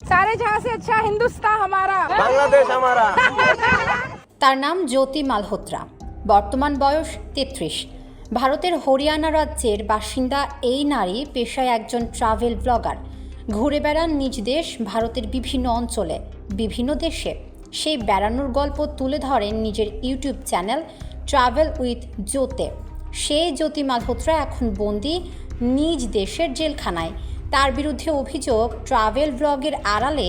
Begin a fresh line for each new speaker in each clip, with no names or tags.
सारे जहां से अच्छा हिंदुस्तान हमारा,
বাংলাদেশ আমারা।
তার নাম জ্যোতি মালহোত্রা। বর্তমান বয়স 33। ভারতের হরিয়ানা রাজ্যের বাসিন্দা এই নারী পেশায় একজন ট্রাভেল ব্লগার। ঘুরে বেড়ান নিজ দেশ ভারতের বিভিন্ন অঞ্চলে, বিভিন্ন দেশে। সেই বেড়ানোর গল্প তুলে ধরেন নিজের ইউটিউব চ্যানেল ট্রাভেল উইথ জ্যোতে। সেই জ্যোতি মালহোত্রা এখন বন্দী নিজ দেশের জেলখানায়। তার বিরুদ্ধে অভিযোগ, ট্রাভেল ব্লগের আড়ালে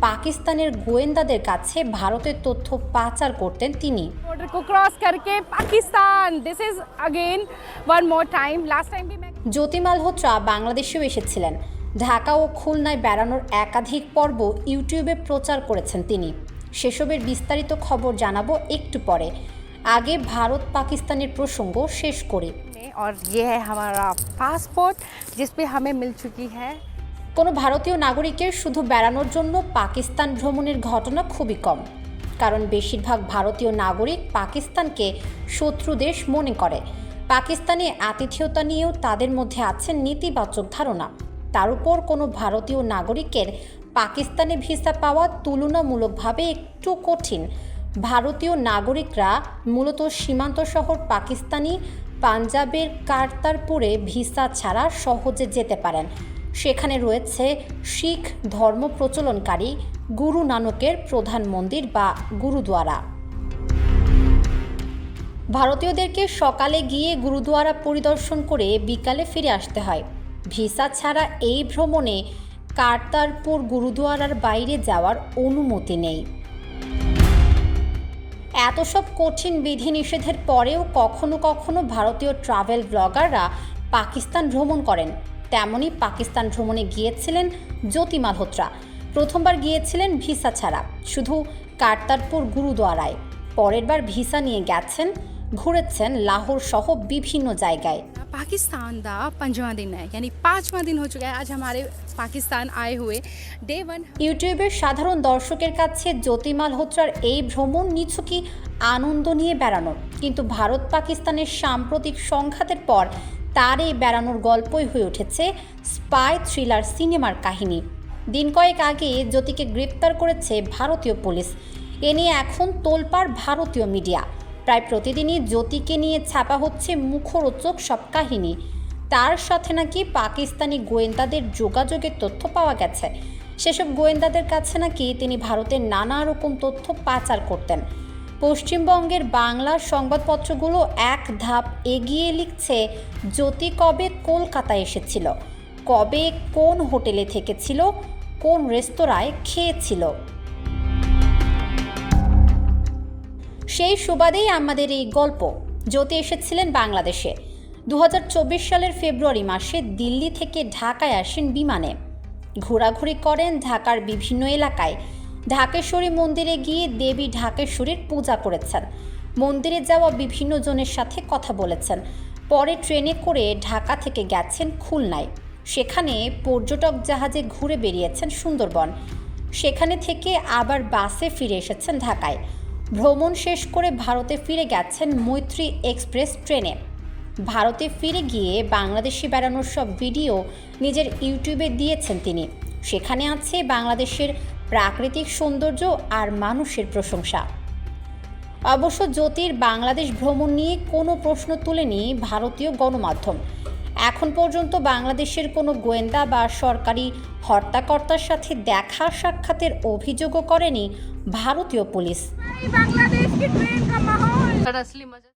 পাকিস্তানের গোয়েন্দাদের কাছে ভারতের তথ্য পাচার করতেন তিনি।
बॉर्डर को क्रॉस करके Pakistan, this is again one more time, last time भी मैं
জ্যোতি মালহোত্রা বাংলাদেশেও এসেছিলেন। ঢাকা ও খুলনায় বেড়ানোর একাধিক পর্ব ইউটিউবে প্রচার করেছেন তিনি। সেসবের বিস্তারিত খবর জানাবো একটু পরে। আগে ভারত পাকিস্তানের প্রসঙ্গ শেষ করি।
और ये है हमारा पासपोर्ट जिस पे हमें मिल चुकी है।
কোনো ভারতীয় নাগরিকের শুধু বেড়ানোর জন্য পাকিস্তান ভ্রমণের ঘটনা খুবই কম, কারণ বেশিরভাগ ভারতীয় নাগরিক পাকিস্তানকে শত্রু দেশ মনে করে। পাকিস্তানে আতিথেয়তা নিয়েও তাদের মধ্যে আছে নেতিবাচক ধারণা। তার উপর কোনো ভারতীয় নাগরিকের পাকিস্তানে ভিসা পাওয়া তুলনামূলকভাবে একটু কঠিন। ভারতীয় নাগরিকরা মূলত সীমান্ত শহর পাকিস্তানি পাঞ্জাবের কারতারপুরে ভিসা ছাড়া সহজে যেতে পারেন। সেখানে রয়েছে শিখ ধর্ম প্রচলনকারী গুরু নানকের প্রধান মন্দির বা গুরুদুয়ারা। ভারতীয়দেরকে সকালে গিয়ে গুরুদুয়ারা পরিদর্শন করে বিকালে ফিরে আসতে হয়। ভিসা ছাড়া এই ভ্রমণে কারতারপুর গুরুদুয়ারার বাইরে যাওয়ার অনুমতি নেই। এত সব কঠিন বিধিনিষেধের পরেও কখনো কখনো ভারতীয় ট্রাভেল ব্লগাররা পাকিস্তান ভ্রমণ করেন। তেমনই পাকিস্তান ভ্রমণে গিয়েছিলেন জ্যোতি মালহোত্রা। প্রথমবার গিয়েছিলেন ভিসা ছাড়া, শুধু কারতারপুর গুরুদুয়ারায়। পরের বার ভিসা নিয়ে গেছেন, ঘুরেছেন লাহোর সহ বিভিন্ন জায়গায়।
पाकिस्तान दा 5वां दिन है, यानी 5वां दिन हो चुका है आज हमारे पाकिस्तान आए हुए। डे 1
ইউটিউবের সাধারণ দর্শকের কাছে জ্যোতি মালহোত্রার এই ভ্রমণ নিছকই আনন্দ নিয়ে বেড়ানোর, কিন্তু ভারত পাকিস্তানের সাম্প্রতিক সংঘাতের পর তার এই বেড়ানোর গল্পই হয়ে উঠেছে স্পাই থ্রিলার সিনেমার কাহিনী। দিন কয়েক আগে জ্যোতিকে গ্রেপ্তার করেছে ভারতীয় পুলিশ। এ নিয়ে এখন তোলপাড় ভারতীয় মিডিয়া। প্রায় প্রতিদিনই জ্যোতিকে নিয়ে ছাপা হচ্ছে মুখরোচক সব কাহিনী। তার সাথে নাকি পাকিস্তানি গোয়েন্দাদের যোগাযোগের তথ্য পাওয়া গেছে। সেসব গোয়েন্দাদের কাছে নাকি তিনি ভারতের নানা রকম তথ্য পাচার করতেন। পশ্চিমবঙ্গের বাংলা সংবাদপত্রগুলো এক ধাপ এগিয়ে লিখছে, জ্যোতি কবে কলকাতায় এসেছিল, কবে কোন হোটেলে থেকেছিল, কোন রেস্তোরাঁয় খেয়েছিল। সেই সুবাদেই আমাদের এই গল্প। জ্যোতি এসেছিলেন বাংলাদেশে 2024 সালের ফেব্রুয়ারি মাসে। দিল্লি থেকে ঢাকায় আসেন বিমানে। ঘোরাঘুরি করেন ঢাকার বিভিন্ন এলাকায়। ঢাকেশ্বরী মন্দিরে গিয়ে দেবী ঢাকেশ্বরীর পূজা করেছেন। মন্দিরে যাওয়া বিভিন্ন জনের সাথে কথা বলেছেন। পরে ট্রেনে করে ঢাকা থেকে গেছেন খুলনায়। সেখানে পর্যটক জাহাজে ঘুরে বেরিয়েছেন সুন্দরবন। সেখানে থেকে আবার বাসে ফিরে এসেছেন ঢাকায়। ভ্রমণ শেষ করে ভারতে ফিরে গেছেন মৈত্রী এক্সপ্রেস ট্রেনে। ভারতে ফিরে গিয়ে বাংলাদেশে বেড়ানোর সব ভিডিও নিজের ইউটিউবে দিয়েছেন তিনি। সেখানে আছে বাংলাদেশের প্রাকৃতিক সৌন্দর্য আর মানুষের প্রশংসা। অবশ্য জ্যোতির বাংলাদেশ ভ্রমণ নিয়ে কোনো প্রশ্ন তোলেনি ভারতীয় গণমাধ্যম। এখন পর্যন্ত বাংলাদেশের কোনো গোয়েন্দা বা সরকারি হর্তাকর্তার সাথে দেখা সাক্ষাতের অভিযোগও করেনি ভারতীয় পুলিশ।
बांग्लादेश की ट्रेन का माहौल असली मजा।